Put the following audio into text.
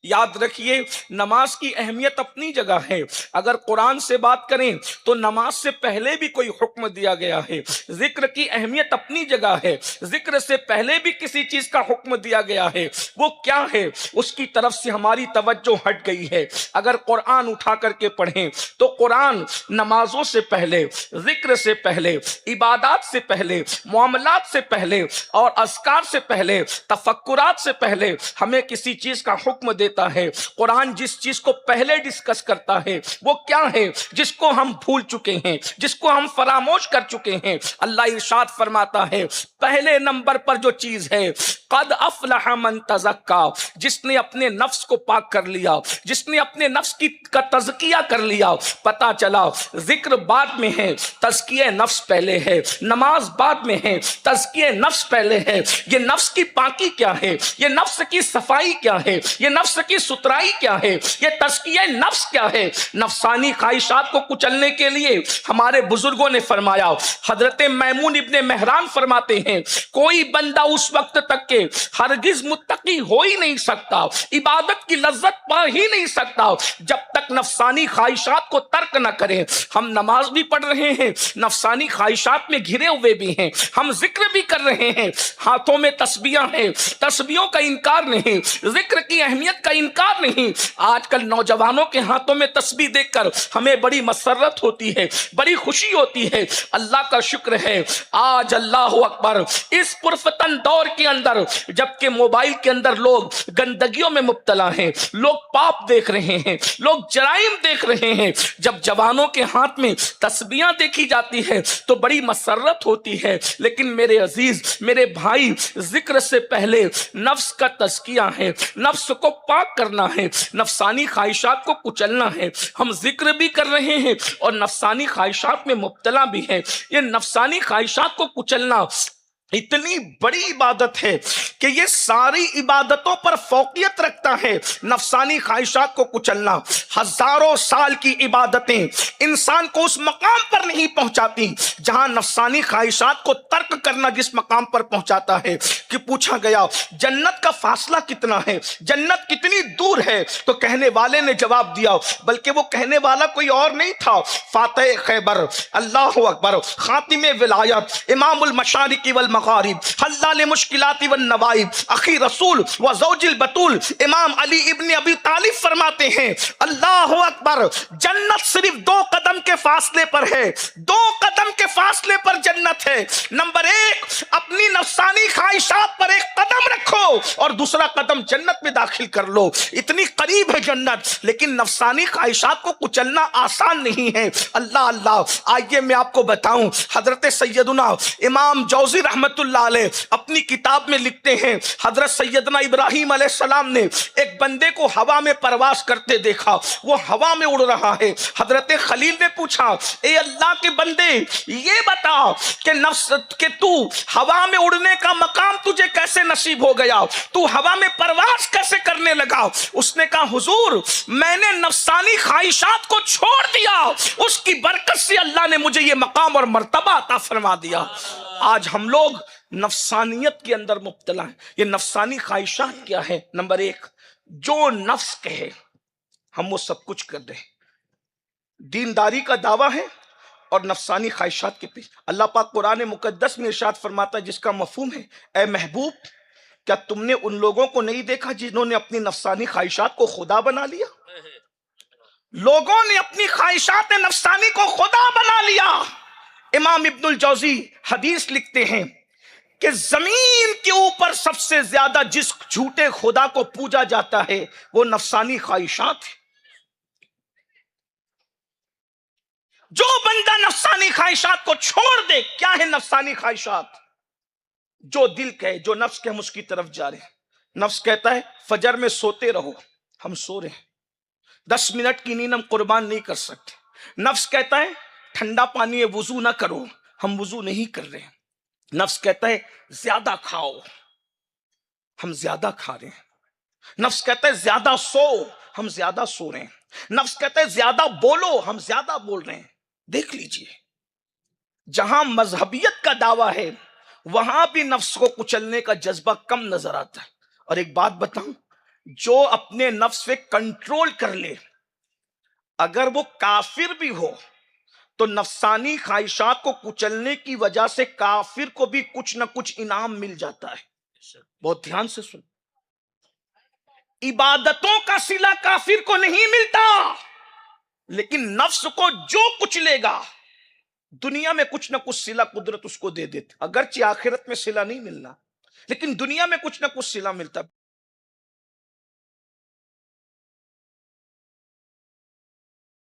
یاد رکھیے نماز کی اہمیت اپنی جگہ ہے. اگر قرآن سے بات کریں تو نماز سے پہلے بھی کوئی حکم دیا گیا ہے. ذکر کی اہمیت اپنی جگہ ہے. ذکر سے پہلے بھی کسی چیز کا حکم دیا گیا ہے. وہ کیا ہے اس کی طرف سے ہماری توجہ ہٹ گئی ہے. اگر قرآن اٹھا کر کے پڑھیں تو قرآن نمازوں سے پہلے، ذکر سے پہلے، عبادات سے پہلے، معاملات سے پہلے اور اذکار سے پہلے، تفکرات سے پہلے ہمیں کسی چیز کا حکم دیتا ہے. قرآن جس چیز کو پہلے ڈسکس کرتا ہے وہ کیا ہے جس کو ہم بھول چکے ہیں، جس کو ہم فراموش کر چکے ہیں. اللہ ارشاد فرماتا ہے پہلے نمبر پر جو چیز ہے قد افلح من تزکا، جس نے اپنے نفس کو پاک کر لیا، جس نے اپنے نفس کا تزکیہ کر لیا. پتا چلا ذکر بعد میں ہے، تزکیہ نفس پہلے ہے. نماز بعد میں ہے، تزکیہ نفس پہلے ہے. یہ نفس کی پاکی کیا ہے، یہ نفس کی صفائی کیا ہے، یہ نفس کی سترائی کیا ہے، یہ تزکیہ نفس کیا ہے. نفسانی خواہشات کو کچلنے کے لیے ہمارے بزرگوں نے فرمایا. حضرت میمون ابن مہران فرماتے ہیں کوئی بندہ اس وقت تک کہ ہرگز متقی ہو ہی نہیں سکتا، عبادت کی لذت پا ہی نہیں سکتا جب تک نفسانی خواہشات کو ترک نہ کرے. ہم نماز بھی پڑھ رہے ہیں، نفسانی خواہشات میں گھرے ہوئے بھی ہیں، ہم ذکر بھی کر رہے ہیں، ہاتھوں میں تسبیحاں ہیں، تسبیحوں کا انکار نہیں، ذکر کی اہمیت کا انکار نہیں. آج کل نوجوانوں کے ہاتھوں میں تسبیح دیکھ کر ہمیں بڑی مسرت ہوتی ہے، بڑی خوشی ہوتی ہے. اللہ کا شکر ہے آج اللہ اکبر اس پرفتن دور کے اندر جبکہ موبائل کے اندر لوگ گندگیوں میں مبتلا ہیں، لوگ پاپ دیکھ رہے ہیں، لوگ جرائم دیکھ رہے ہیں، جب جوانوں کے ہاتھ میں تسبیحاں دیکھی جاتی ہے تو بڑی مسرت ہوتی ہے. لیکن میرے عزیز، میرے بھائی، ذکر سے پہلے نفس کا تزکیہ ہے، نفس کو پاک کرنا ہے، نفسانی خواہشات کو کچلنا ہے. ہم ذکر بھی کر رہے ہیں اور نفسانی خواہشات میں مبتلا بھی ہیں. یہ نفسانی خواہشات کو کچلنا اتنی بڑی عبادت ہے کہ یہ ساری عبادتوں پر فوقیت رکھتا ہے. نفسانی خواہشات کو کچلنا ہزاروں سال کی عبادتیں انسان کو اس مقام پر نہیں پہنچاتی جہاں نفسانی خواہشات کو ترک کرنا جس مقام پر پہنچاتا ہے. کہ پوچھا گیا جنت کا فاصلہ کتنا ہے، جنت کتنی دور ہے، تو کہنے والے نے جواب دیا، بلکہ وہ کہنے والا کوئی اور نہیں تھا، فاتح خیبر، اللہ اکبر، خاتم ولایت، امام المشارق والمغرب، حلال مشکلات والنوائب، اخی رسول و زوج البتول، امام علی ابن ابی طالب فرماتے ہیں اللہ اکبر جنت صرف 2 قدم کے فاصلے پر ہے، 2 قدم کے فاصلے پر جنت ہے. نمبر 1 اپنی نفسانی خواہشات پر 1 قدم رکھو اور دوسرا قدم جنت میں داخل کر لو. اتنی قریب ہے جنت، لیکن نفسانی خواہشات کو کچلنا آسان نہیں ہے. اللہ اللہ، آئیے میں آپ کو بتاؤں، حضرت سیدنا امام جوزی رحمت اللہ علیہ اپنی کتاب میں لکھتے ہیں حضرت سیدنا ابراہیم علیہ السلام نے ایک بندے کو ہوا میں پرواز کرتے دیکھا، وہ ہوا میں اڑ رہا ہے. حضرت خلیل نے پوچھا اے اللہ کے بندے یہ بتا کہ تو ہوا میں اڑنے کا مقام تجھے کیسے نصیب ہو گیا، تو ہوا میں پرواز کیسے کرنے لگا؟ اس نے کہا حضور میں نے نفسانی خواہشات کو چھوڑ دیا، اس کی برکت سے اللہ نے مجھے یہ مقام اور مرتبہ عطا فرما دیا. آج ہم لوگ نفسانیت کے اندر مبتلا ہیں. یہ نفسانی خواہشات کیا ہے؟ نمبر 1 جو نفس کہے ہم وہ سب کچھ کر دیں. دینداری کا دعویٰ ہے اور نفسانی خواہشات کے پیچھے. اللہ پاک قرآن مقدس میں ارشاد فرماتا ہے جس کا مفہوم ہے اے محبوب کیا تم نے ان لوگوں کو نہیں دیکھا جنہوں نے اپنی نفسانی خواہشات کو خدا بنا لیا؟ لوگوں نے اپنی خواہشات نفسانی کو خدا بنا لیا. امام ابن الجوزی حدیث لکھتے ہیں کہ زمین کے اوپر سب سے زیادہ جس جھوٹے خدا کو پوجا جاتا ہے وہ نفسانی خواہشات ہے. جو بندہ نفسانی خواہشات کو چھوڑ دے، کیا ہے نفسانی خواہشات؟ جو دل کہے، جو نفس کہ ہم اس کی طرف جا رہے ہیں. نفس کہتا ہے فجر میں سوتے رہو، ہم سو رہے ہیں. 10 منٹ کی نیند ہم قربان نہیں کر سکتے. نفس کہتا ہے ٹھنڈا پانی ہے وضو نہ کرو، ہم وضو نہیں کر رہے ہیں. نفس کہتا ہے زیادہ کھاؤ، ہم زیادہ کھا رہے ہیں. نفس کہتا ہے زیادہ سو، ہم زیادہ سو رہے ہیں. نفس کہتا ہے زیادہ بولو، ہم زیادہ بول رہے ہیں. دیکھ لیجئے جہاں مذہبیت کا دعویٰ ہے وہاں بھی نفس کو کچلنے کا جذبہ کم نظر آتا ہے. اور ایک بات بتاؤں، جو اپنے نفس پہ کنٹرول کر لے، اگر وہ کافر بھی ہو تو نفسانی خواہشات کو کچلنے کی وجہ سے کافر کو بھی کچھ نہ کچھ انعام مل جاتا ہے۔ بہت دھیان سے سن، عبادتوں کا صلہ کافر کو نہیں ملتا، لیکن نفس کو جو کچھ لے گا دنیا میں کچھ نہ کچھ صلہ قدرت اس کو دے دیتی، اگرچہ آخرت میں صلہ نہیں ملنا، لیکن دنیا میں کچھ نہ کچھ صلہ ملتا۔